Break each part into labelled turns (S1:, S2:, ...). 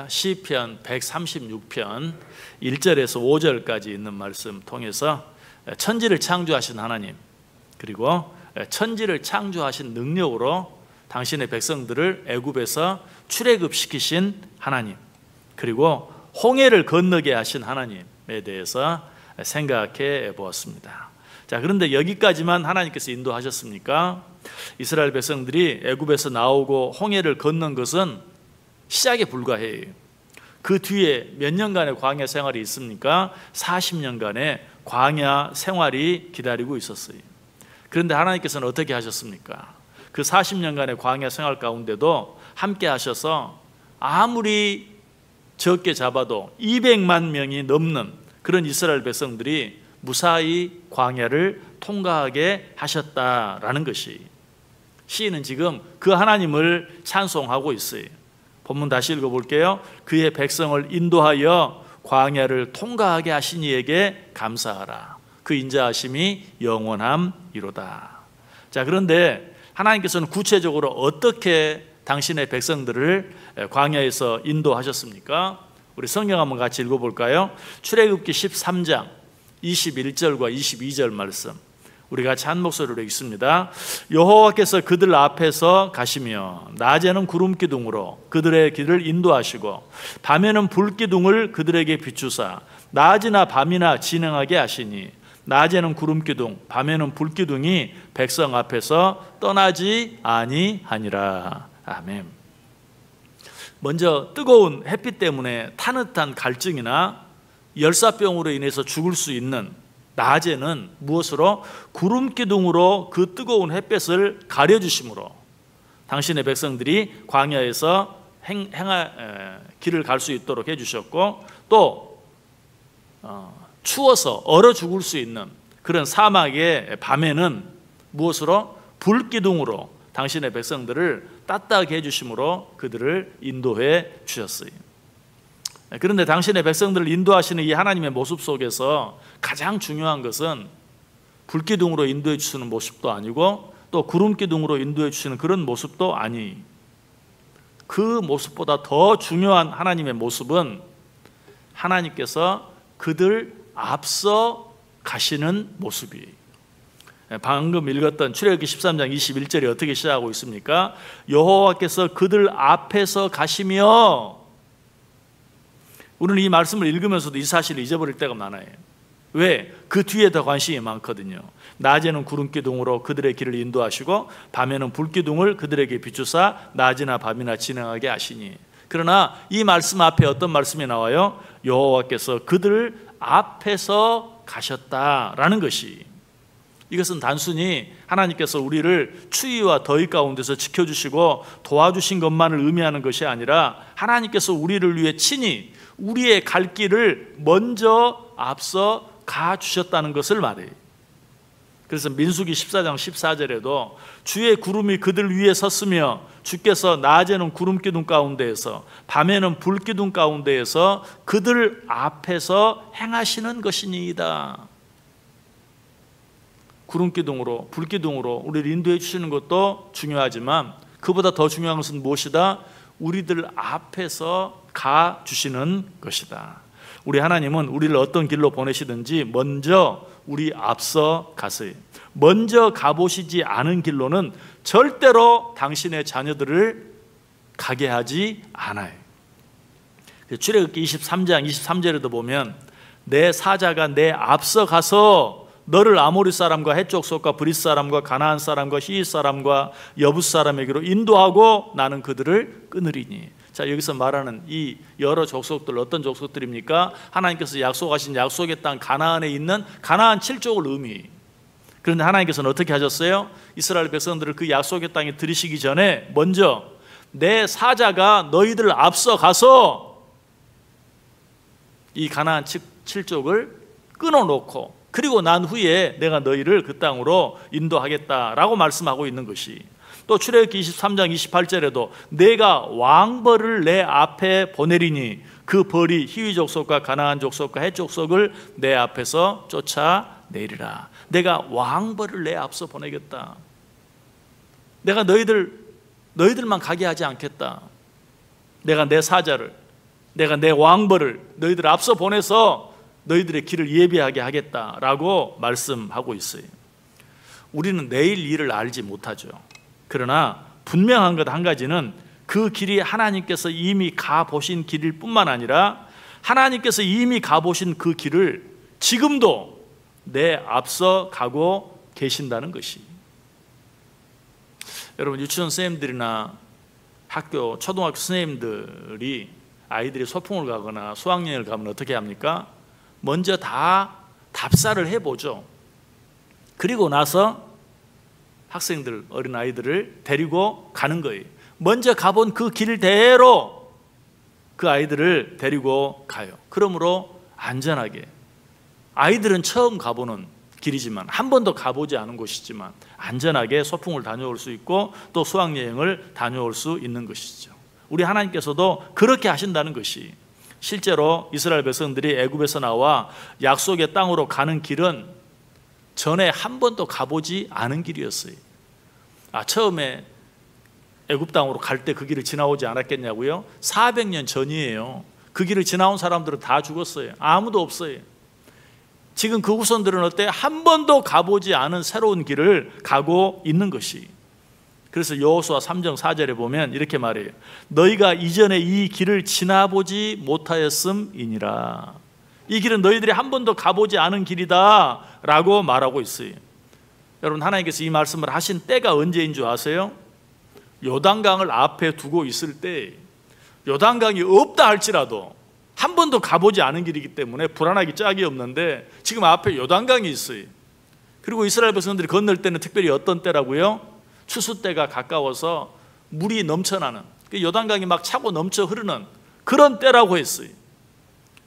S1: 시편 136편 1절에서 5절까지 있는 말씀 통해서 천지를 창조하신 하나님, 그리고 천지를 창조하신 능력으로 당신의 백성들을 애굽에서 출애굽시키신 하나님, 그리고 홍해를 건너게 하신 하나님에 대해서 생각해 보았습니다. 자, 그런데 여기까지만 하나님께서 인도하셨습니까? 이스라엘 백성들이 애굽에서 나오고 홍해를 건넌 것은 시작에 불과해요. 그 뒤에 몇 년간의 광야 생활이 있습니까? 40년간의 광야 생활이 기다리고 있었어요. 그런데 하나님께서는 어떻게 하셨습니까? 그 40년간의 광야 생활 가운데도 함께 하셔서 아무리 적게 잡아도 200만 명이 넘는 그런 이스라엘 백성들이 무사히 광야를 통과하게 하셨다라는 것이, 시인은 지금 그 하나님을 찬송하고 있어요. 본문 다시 읽어볼게요. 그의 백성을 인도하여 광야를 통과하게 하신 이에게 감사하라. 그 인자하심이 영원함이로다. 자, 그런데 하나님께서는 구체적으로 어떻게 당신의 백성들을 광야에서 인도하셨습니까? 우리 성경 한번 같이 읽어볼까요? 출애굽기 13장 21절과 22절 말씀, 우리 같이 한 목소리로 읽습니다. 여호와께서 그들 앞에서 가시며 낮에는 구름기둥으로 그들의 길을 인도하시고 밤에는 불기둥을 그들에게 비추사 낮이나 밤이나 진행하게 하시니 낮에는 구름기둥 밤에는 불기둥이 백성 앞에서 떠나지 아니하니라. 아멘. 먼저 뜨거운 햇빛 때문에 타는듯한 갈증이나 열사병으로 인해서 죽을 수 있는 낮에는 무엇으로? 구름기둥으로 그 뜨거운 햇볕을 가려주심으로 당신의 백성들이 광야에서 길을 갈 수 있도록 해주셨고, 또 추워서 얼어 죽을 수 있는 그런 사막의 밤에는 무엇으로? 불기둥으로 당신의 백성들을 따뜻하게 해주심으로 그들을 인도해 주셨어요. 그런데 당신의 백성들을 인도하시는 이 하나님의 모습 속에서 가장 중요한 것은 불기둥으로 인도해 주시는 모습도 아니고 또 구름기둥으로 인도해 주시는 그런 모습도 아니, 그 모습보다 더 중요한 하나님의 모습은 하나님께서 그들 앞서 가시는 모습이에요. 방금 읽었던 출애굽기 13장 21절이 어떻게 시작하고 있습니까? 여호와께서 그들 앞에서 가시며. 우리는 이 말씀을 읽으면서도 이 사실을 잊어버릴 때가 많아요. 왜? 그 뒤에 더 관심이 많거든요. 낮에는 구름기둥으로 그들의 길을 인도하시고 밤에는 불기둥을 그들에게 비추사 낮이나 밤이나 진행하게 하시니. 그러나 이 말씀 앞에 어떤 말씀이 나와요? 여호와께서 그들 앞에서 가셨다라는 것이, 이것은 단순히 하나님께서 우리를 추위와 더위 가운데서 지켜주시고 도와주신 것만을 의미하는 것이 아니라 하나님께서 우리를 위해 친히 우리의 갈 길을 먼저 앞서 가주셨다는 것을 말해요. 그래서 민수기 14장 14절에도 주의 구름이 그들 위에 섰으며 주께서 낮에는 구름기둥 가운데에서 밤에는 불기둥 가운데에서 그들 앞에서 행하시는 것이니이다. 구름기둥으로 불기둥으로 우리를 인도해 주시는 것도 중요하지만 그보다 더 중요한 것은 무엇이다? 우리들 앞에서 가 주시는 것이다. 우리 하나님은 우리를 어떤 길로 보내시든지 먼저 우리 앞서 가세요. 먼저 가보시지 않은 길로는 절대로 당신의 자녀들을 가게 하지 않아요. 출애굽기 23장 23절에도 보면 내 사자가 내 앞서 가서 너를 아모리 사람과 헷 족속과 브릿 사람과 가나안 사람과 히윗 사람과 여붓 사람에게로 인도하고 나는 그들을 끊으리니. 자, 여기서 말하는 이 여러 족속들 어떤 족속들입니까? 하나님께서 약속하신 약속의 땅 가나안에 있는 가나안 7족을 의미해요. 그런데 하나님께서는 어떻게 하셨어요? 이스라엘 백성들을 그 약속의 땅에 들이시기 전에 먼저 내 사자가 너희들 앞서 가서 이 가나안 7족을 끊어놓고 그리고 난 후에 내가 너희를 그 땅으로 인도하겠다라고 말씀하고 있는 것이, 또 출애굽기 23장 28절에도 내가 왕벌을 내 앞에 보내리니 그 벌이 히위 족속과 가나안 족속과 헷 족속을 내 앞에서 쫓아내리라. 내가 왕벌을 내 앞서 보내겠다. 내가 너희들만 가게 하지 않겠다. 내가 내 사자를 내가 내 왕벌을 너희들 앞서 보내서 너희들의 길을 예비하게 하겠다라고 말씀하고 있어요. 우리는 내일 일을 알지 못하죠. 그러나 분명한 것 한 가지는 그 길이 하나님께서 이미 가보신 길일 뿐만 아니라 하나님께서 이미 가보신 그 길을 지금도 내 앞서 가고 계신다는 것이. 여러분, 유치원 선생님들이나 학교 초등학교 선생님들이 아이들이 소풍을 가거나 수학여행을 가면 어떻게 합니까? 먼저 다 답사를 해보죠. 그리고 나서 학생들, 어린아이들을 데리고 가는 거예요. 먼저 가본 그 길대로 그 아이들을 데리고 가요. 그러므로 안전하게, 아이들은 처음 가보는 길이지만 한 번도 가보지 않은 곳이지만 안전하게 소풍을 다녀올 수 있고 또 수학여행을 다녀올 수 있는 것이죠. 우리 하나님께서도 그렇게 하신다는 것이, 실제로 이스라엘 백성들이 애굽에서 나와 약속의 땅으로 가는 길은 전에 한 번도 가보지 않은 길이었어요. 처음에 애굽 땅으로 갈 때 그 길을 지나오지 않았겠냐고요? 400년 전이에요. 그 길을 지나온 사람들은 다 죽었어요. 아무도 없어요. 지금 그 후손들은 어때? 한 번도 가보지 않은 새로운 길을 가고 있는 것이. 그래서 여호수아 3장 4절에 보면 이렇게 말해요. 너희가 이전에 이 길을 지나보지 못하였음이니라. 이 길은 너희들이 한 번도 가보지 않은 길이다 라고 말하고 있어요. 여러분, 하나님께서 이 말씀을 하신 때가 언제인 줄 아세요? 요단강을 앞에 두고 있을 때, 요단강이 없다 할지라도 한 번도 가보지 않은 길이기 때문에 불안하기 짝이 없는데 지금 앞에 요단강이 있어요. 그리고 이스라엘 백성들이 건널 때는 특별히 어떤 때라고요? 추수 때가 가까워서 물이 넘쳐나는, 요단강이 막 차고 넘쳐 흐르는 그런 때라고 했어요.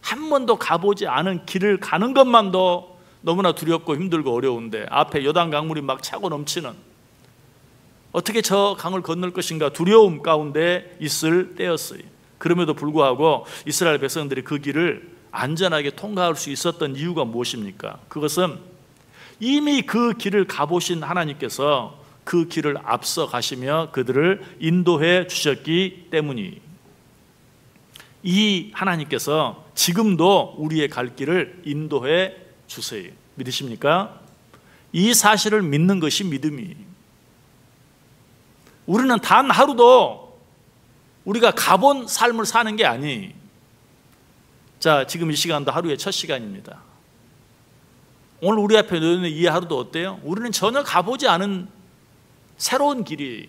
S1: 한 번도 가보지 않은 길을 가는 것만도 너무나 두렵고 힘들고 어려운데 앞에 요단 강물이 막 차고 넘치는, 어떻게 저 강을 건널 것인가 두려움 가운데 있을 때였어요. 그럼에도 불구하고 이스라엘 백성들이 그 길을 안전하게 통과할 수 있었던 이유가 무엇입니까? 그것은 이미 그 길을 가보신 하나님께서 그 길을 앞서 가시며 그들을 인도해 주셨기 때문이. 이 하나님께서 지금도 우리의 갈 길을 인도해 주세요. 믿으십니까? 이 사실을 믿는 것이 믿음이에요. 우리는 단 하루도 우리가 가본 삶을 사는 게 아니에요. 자, 지금 이 시간도 하루의 첫 시간입니다. 오늘 우리 앞에 놓여있는 이 하루도 어때요? 우리는 전혀 가보지 않은 새로운 길이에요.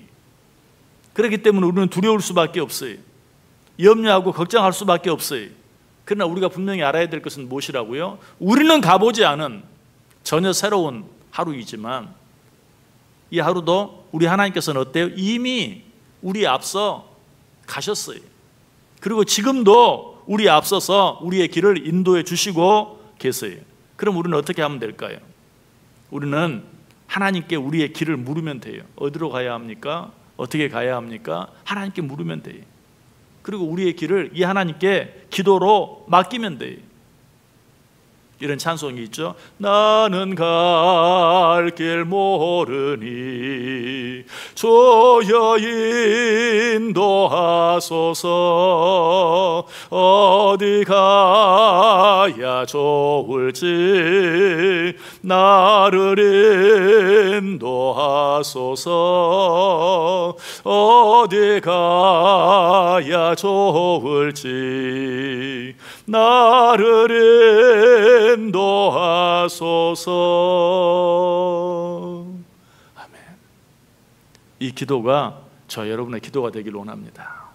S1: 그렇기 때문에 우리는 두려울 수밖에 없어요. 염려하고 걱정할 수밖에 없어요. 그러나 우리가 분명히 알아야 될 것은 무엇이라고요? 우리는 가보지 않은 전혀 새로운 하루이지만 이 하루도 우리 하나님께서는 어때요? 이미 우리 앞서 가셨어요. 그리고 지금도 우리 앞서서 우리의 길을 인도해 주시고 계세요. 그럼 우리는 어떻게 하면 될까요? 우리는 하나님께 우리의 길을 물으면 돼요. 어디로 가야 합니까? 어떻게 가야 합니까? 하나님께 물으면 돼요. 그리고 우리의 길을 이 하나님께 기도로 맡기면 돼요. 이런 찬송이 있죠. 나는 갈 길 모르니 주여 인도하소서. 어디 가야 좋을지 나를 인도하소서. 어디 가야 좋을지 나를 인도하소서. 아멘. 이 기도가 저 여러분의 기도가 되길 원합니다.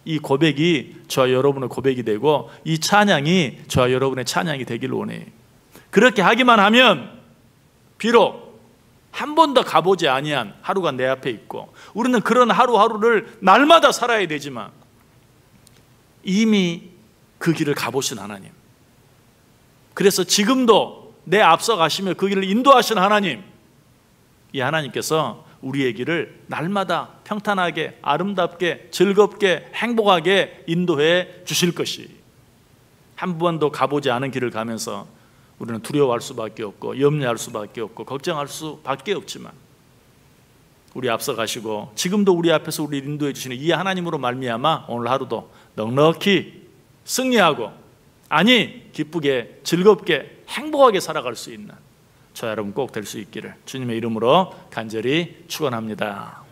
S1: 이 고백이 저와 여러분의 고백이 되고 이 찬양이 저와 여러분의 찬양이 되길 원해요. 그렇게 하기만 하면 비록 한 번도 가보지 아니한 하루가 내 앞에 있고 우리는 그런 하루하루를 날마다 살아야 되지만 이미 그 길을 가보신 하나님, 그래서 지금도 내 앞서 가시며 그 길을 인도하신 하나님, 이 하나님께서 우리의 길을 날마다 평탄하게 아름답게 즐겁게 행복하게 인도해 주실 것이, 한 번도 가보지 않은 길을 가면서 우리는 두려워할 수밖에 없고 염려할 수밖에 없고 걱정할 수밖에 없지만 우리 앞서 가시고 지금도 우리 앞에서 우리를 인도해 주시는 이 하나님으로 말미암아 오늘 하루도 넉넉히 승리하고, 아니 기쁘게 즐겁게 행복하게 살아갈 수 있는 저 여러분 꼭 될 수 있기를 주님의 이름으로 간절히 축원합니다.